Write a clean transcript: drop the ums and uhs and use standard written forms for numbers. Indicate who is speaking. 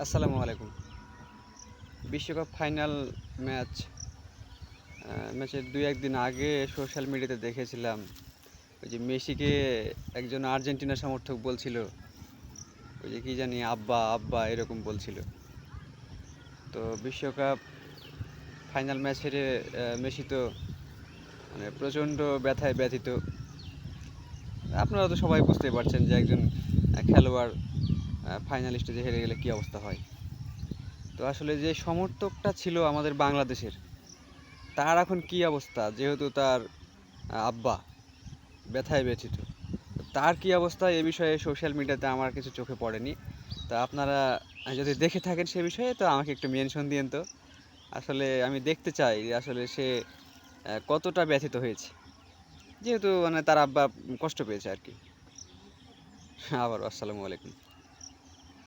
Speaker 1: আসসালামু আলাইকুম। বিশ্বকাপ ফাইনাল ম্যাচ ম্যাচের ২-১ দিন আগে সোশ্যাল মিডিয়াতে দেখেছিলাম ওই যে মেসিকে একজন আর্জেন্টিনা সমর্থক বলছিল ওই যে কি জানি আব্বা আব্বা এরকম বলছিল। তো বিশ্বকাপ ফাইনাল ম্যাচ হেরে মেসি তো মানে প্রচণ্ড ব্যথায় ব্যথিত। আপনারা তো সবাই বুঝতেই পারছেন যে একজন খেলোয়াড় ফাইনাল স্টেজে হেরে গেলে কী অবস্থা হয়। তো আসলে যে সমর্থকটা ছিল আমাদের বাংলাদেশের, তার এখন কী অবস্থা, যেহেতু তার আব্বা ব্যথায় ব্যথিত। তার কী অবস্থা এ বিষয়ে সোশ্যাল মিডিয়াতে আমার কিছু চোখে পড়েনি। তা আপনারা যদি দেখে থাকেন সে বিষয়ে তো আমাকে একটু মেনশন দিয়েন তো। আসলে আমি দেখতে চাই যে আসলে সে কতটা ব্যথিত হয়েছে, যেহেতু মানে তার আব্বা কষ্ট পেয়েছে আর কি। আবারও আসসালামু আলাইকুম।